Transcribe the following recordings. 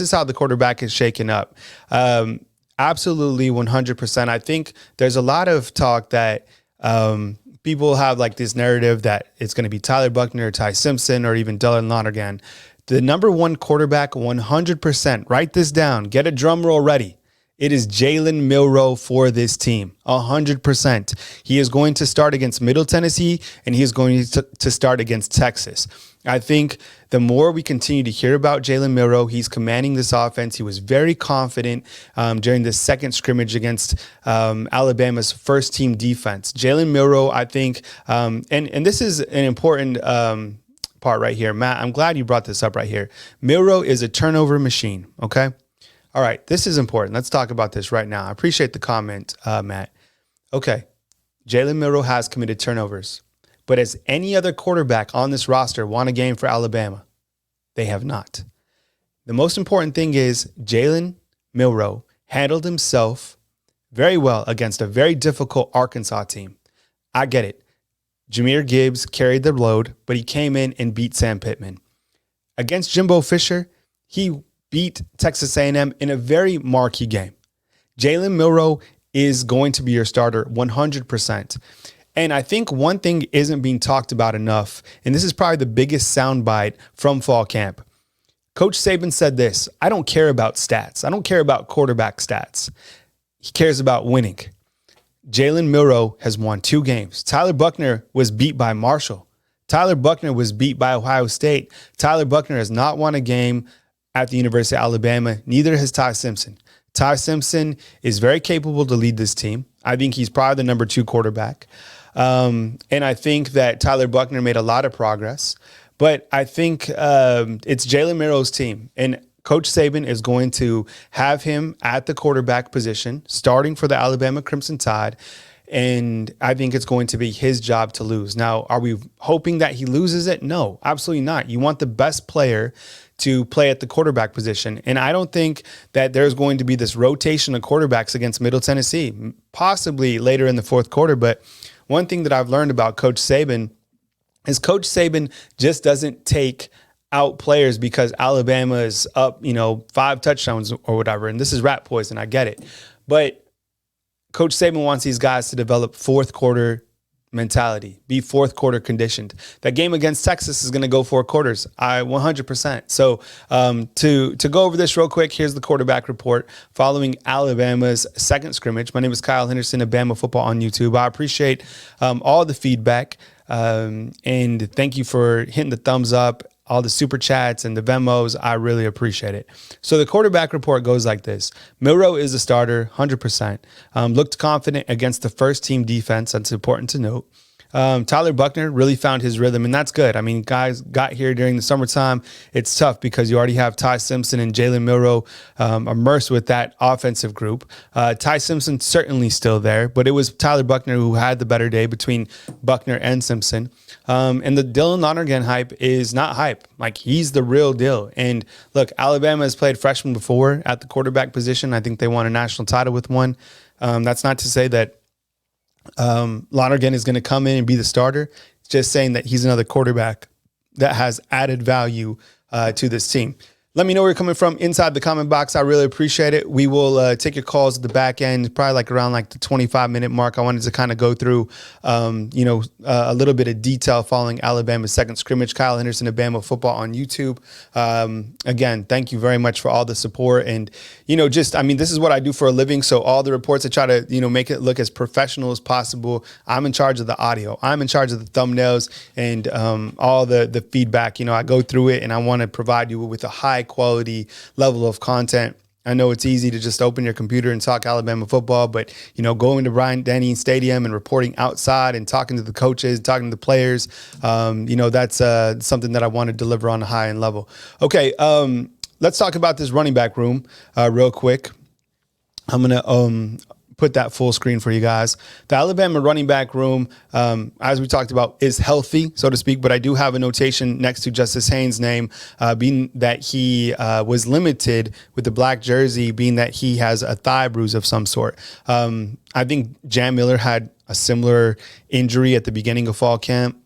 is how the quarterback is shaken up. Absolutely 100%. I think there's a lot of talk that people have like this narrative that it's going to be Tyler Buchner, Ty Simpson, or even Dylan Lonergan. The number one quarterback, 100%. Write this down. Get a drum roll ready. It is Jalen Milroe for this team, 100%. He is going to start against Middle Tennessee, and he is going to start against Texas. I think the more we continue to hear about Jalen Milroe, he's commanding this offense. He was very confident during the second scrimmage against Alabama's first team defense. Jalen Milroe, I think, and this is an important part right here. Matt, I'm glad you brought this up right here. Milroe is a turnover machine, okay? All right, this is important. Let's talk about this right now. I appreciate the comment, Matt. Okay, Jalen Milroe has committed turnovers, but has any other quarterback on this roster won a game for Alabama? They have not. The most important thing is Jalen Milroe handled himself very well against a very difficult Arkansas team. I get it. Jahmyr Gibbs carried the load, but he came in and beat Sam Pittman. Against Jimbo Fisher, he beat Texas A&M in a very marquee game. Jalen Milroe is going to be your starter 100%. And I think one thing isn't being talked about enough, and this is probably the biggest soundbite from fall camp. Coach Saban said this: I don't care about stats. I don't care about quarterback stats. He cares about winning. Jalen Milroe has won 2 games. Tyler Buchner was beat by Marshall. Tyler Buchner was beat by Ohio State. Tyler Buchner has not won a game at the University of Alabama. Neither has Ty Simpson. Ty Simpson is very capable to lead this team. I think he's probably the number 2 quarterback. And I think that Tyler Buchner made a lot of progress. But I think it's Jalen Milroe's team. And Coach Saban is going to have him at the quarterback position, starting for the Alabama Crimson Tide. And I think it's going to be his job to lose. Now, are we hoping that he loses it? No, absolutely not. You want the best player to play at the quarterback position. And I don't think that there's going to be this rotation of quarterbacks against Middle Tennessee, possibly later in the fourth quarter. But one thing that I've learned about Coach Saban is Coach Saban just doesn't take out players because Alabama is up, 5 touchdowns or whatever. And this is rat poison. I get it. But Coach Saban wants these guys to develop fourth quarter mentality, be fourth quarter conditioned. That game against Texas is going to go 4 quarters. 100%. So to go over this real quick, here's the quarterback report following Alabama's second scrimmage. My name is Kyle Henderson of BAMA Football on YouTube. I appreciate all the feedback and thank you for hitting the thumbs up, all the super chats and the Venmos. I really appreciate it. So the quarterback report goes like this. Milroe is a starter, 100%. Looked confident against the first team defense. That's important to note. Tyler Buchner really found his rhythm, and that's good. I mean, guys got here during the summertime. It's tough because you already have Ty Simpson and Jalen Milroe immersed with that offensive group. Ty Simpson certainly still there, but it was Tyler Buchner who had the better day between Buchner and Simpson. And the Dylan Lonergan hype is not hype. Like, he's the real deal. And look, Alabama has played freshmen before at the quarterback position. I think they won a national title with one. That's not to say that Lonergan is going to come in and be the starter. It's just saying that he's another quarterback that has added value to this team. Let me know where you're coming from inside the comment box. I really appreciate it. We will take your calls at the back end, probably around the 25-minute mark. I wanted to kind of go through, a little bit of detail following Alabama's second scrimmage. Kyle Henderson of Bama Football on YouTube. Again, thank you very much for all the support. And, this is what I do for a living. So all the reports, I try to, make it look as professional as possible. I'm in charge of the audio. I'm in charge of the thumbnails and all the feedback. I go through it and I want to provide you with a high quality level of content. I know it's easy to just open your computer and talk Alabama football, but, going to Bryant-Denny Stadium and reporting outside and talking to the coaches, talking to the players, that's something that I want to deliver on a high end level. Okay, let's talk about this running back room real quick. I'm going to put that full screen for you guys. The Alabama running back room, as we talked about, is healthy, so to speak, but I do have a notation next to Justice Haynes' name, being that he was limited with the black jersey, being that he has a thigh bruise of some sort. I think Jam Miller had a similar injury at the beginning of fall camp.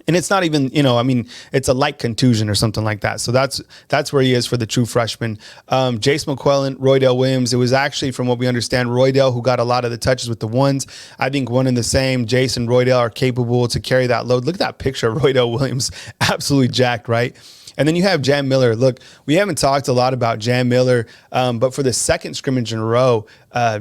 And it's not even, I mean, it's a light contusion or something like that. So that's where he is for the true freshman. Jace McClellan, Roydell Williams. It was actually, from what we understand, Roydell who got a lot of the touches with the ones. I think one and the same. Jace and Roydell are capable to carry that load. Look at that picture of Roydell Williams. Absolutely jacked, right? And then you have Jam Miller. Look, we haven't talked a lot about Jam Miller, but for the second scrimmage in a row,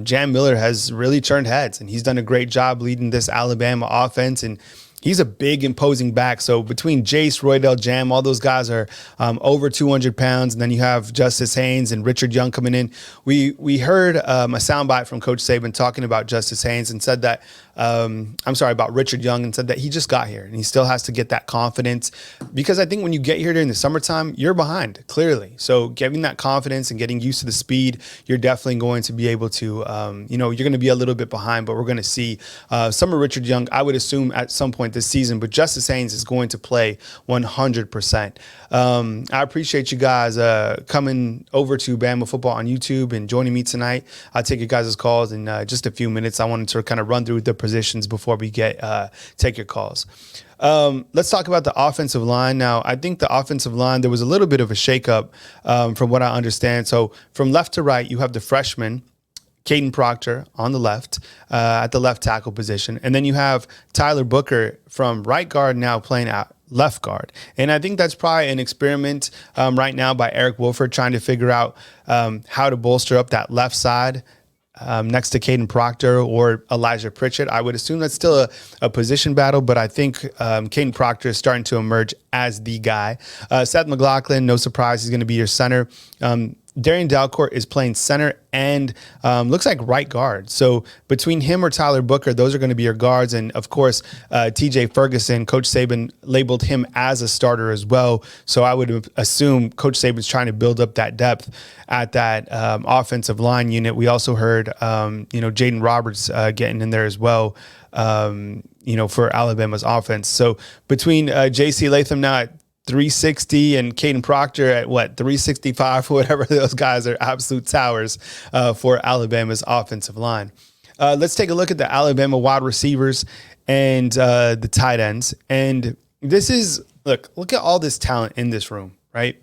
Jam Miller has really turned heads, and he's done a great job leading this Alabama offense. And he's a big, imposing back. So between Jace, Roydell, Jam, all those guys are over 200 pounds. And then you have Justice Haynes and Richard Young coming in. We heard a soundbite from Coach Saban talking about Justice Haynes and said that, about Richard Young, and said that he just got here and he still has to get that confidence, because I think when you get here during the summertime, you're behind, clearly. So getting that confidence and getting used to the speed, you're definitely going to be able to, you're going to be a little bit behind, but we're going to see some of Richard Young, I would assume, at some point this season, but Justice Haynes is going to play 100%. I appreciate you guys coming over to Bama Football on YouTube and joining me tonight. I'll take you guys' calls in just a few minutes. I wanted to kind of run through the positions before we take your calls. Let's talk about the offensive line. Now, I think the offensive line, there was a little bit of a shakeup from what I understand. So from left to right, you have the freshman, Caden Proctor, on the left, at the left tackle position. And then you have Tyler Booker from right guard now playing at left guard. And I think that's probably an experiment right now by Eric Wolford, trying to figure out how to bolster up that left side next to Caden Proctor or Elijah Pritchett. I would assume that's still a position battle, but I think Caden Proctor is starting to emerge as the guy. Seth McLaughlin, no surprise, he's going to be your center. Darian Dalcourt is playing center and looks like right guard. So between him or Tyler Booker, those are going to be your guards. And of course, TJ Ferguson, Coach Saban labeled him as a starter as well. So I would assume Coach Saban's trying to build up that depth at that offensive line unit. We also heard, Jaden Roberts getting in there as well, for Alabama's offense. So between J.C. Latham now at 360 and Caden Proctor at 365, whatever, those guys are absolute towers for Alabama's offensive line. Let's take a look at the Alabama wide receivers and the tight ends. And this is, look at all this talent in this room, right?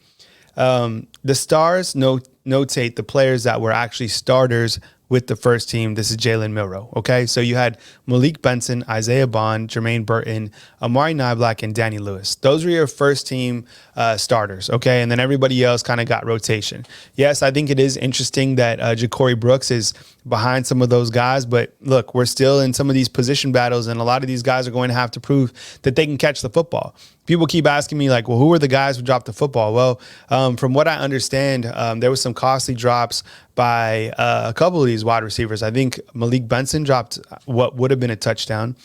The stars notate the players that were actually starters with the first team. This is Jalen Milroe. Okay. So you had Malik Benson, Isaiah Bond, Jermaine Burton, Amari Niblack, and Danny Lewis. Those were your first team starters. Okay. And then everybody else kind of got rotation. Yes, I think it is interesting that Ja'Cory Brooks is behind some of those guys, but look, we're still in some of these position battles, and a lot of these guys are going to have to prove that they can catch the football. People keep asking me, well, who are the guys who dropped the football? Well, from what I understand, there was some costly drops by a couple of these wide receivers. I think Malik Benson dropped what would have been a touchdown.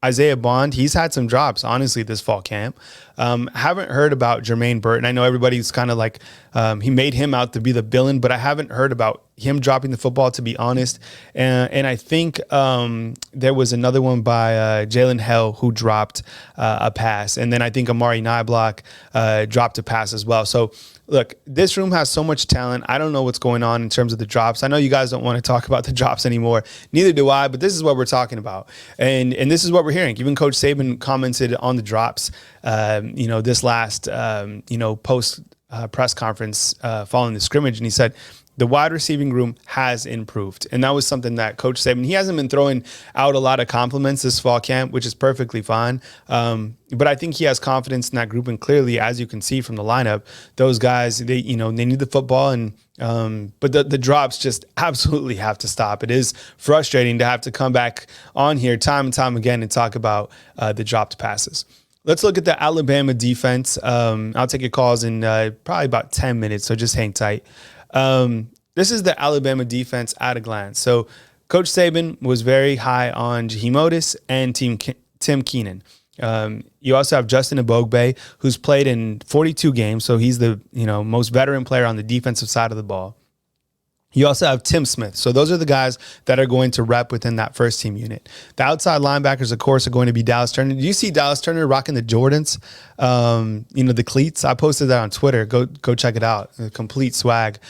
Isaiah Bond, he's had some drops, honestly, this fall camp. Haven't heard about Jermaine Burton. I know everybody's kind of he made him out to be the villain, but I haven't heard about him dropping the football, to be honest. And I think there was another one by Jalen Hell who dropped a pass. And then I think Amari Niblack dropped a pass as well. So look, this room has so much talent. I don't know what's going on in terms of the drops. I know you guys don't want to talk about the drops anymore. Neither do I, but this is what we're talking about. And this is what we're hearing. Even Coach Saban commented on the drops, this last, post press conference following the scrimmage. And he said, the wide receiving room has improved. And that was something that Coach Saban, he hasn't been throwing out a lot of compliments this fall camp, which is perfectly fine. But I think he has confidence in that group. And clearly, as you can see from the lineup, those guys, they need the football. And but the drops just absolutely have to stop. It is frustrating to have to come back on here time and time again and talk about the dropped passes. Let's look at the Alabama defense. I'll take your calls in probably about 10 minutes, so just hang tight. This is the Alabama defense at a glance. So Coach Saban was very high on Jaheim Otis and Tim Keenan. You also have Justin Ebogbe, who's played in 42 games, so he's the most veteran player on the defensive side of the ball. You also have Tim Smith. So those are the guys that are going to rep within that first team unit. The outside linebackers, of course, are going to be Dallas Turner. Do you see Dallas Turner rocking the Jordans, the cleats? I posted that on Twitter. Go check it out. Complete swag.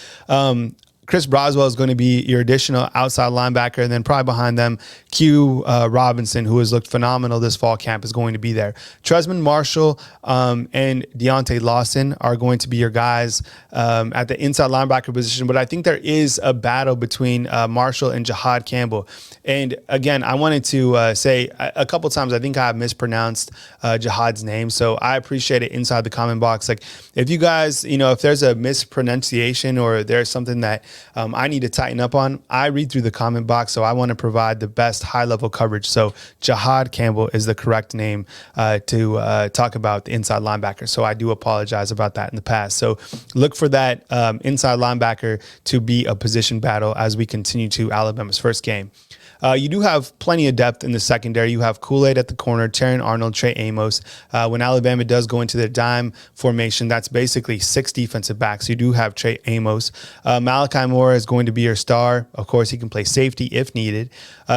Chris Broswell is going to be your additional outside linebacker. And then probably behind them, Q Robinson, who has looked phenomenal this fall camp, is going to be there. Tresman Marshall and Deontay Lawson are going to be your guys at the inside linebacker position. But I think there is a battle between Marshall and Jahad Campbell. And again, I wanted to say a couple times, I think I mispronounced Jahad's name. So I appreciate it inside the comment box. Like, if you guys, if there's a mispronunciation or there's something that I need to tighten up on, I read through the comment box. So I want to provide the best high level coverage. So Jahad Campbell is the correct name to talk about the inside linebacker. So I do apologize about that in the past. So look for that inside linebacker to be a position battle as we continue to Alabama's first game. You do have plenty of depth in the secondary. You have Kool-Aid at the corner, Terran Arnold, Trey Amos. When Alabama does go into the dime formation, that's basically 6 defensive backs. You do have Trey Amos. Malachi Moore is going to be your star. Of course, he can play safety if needed.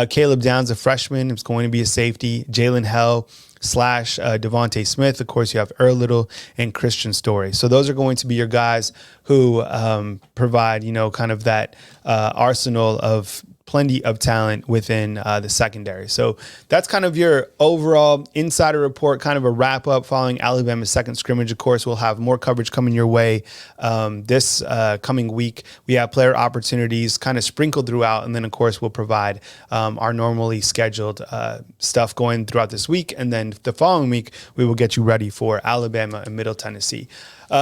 Caleb Downs, a freshman, is going to be a safety. Jalen Hell / Devontae Smith. Of course, you have Earl Little and Christian Story. So those are going to be your guys who provide, kind of that arsenal of plenty of talent within the secondary. So that's kind of your overall insider report, kind of a wrap up following Alabama's second scrimmage. Of course, we'll have more coverage coming your way this coming week. We have player opportunities kind of sprinkled throughout. And then, of course, we'll provide our normally scheduled stuff going throughout this week. And then the following week, we will get you ready for Alabama and Middle Tennessee.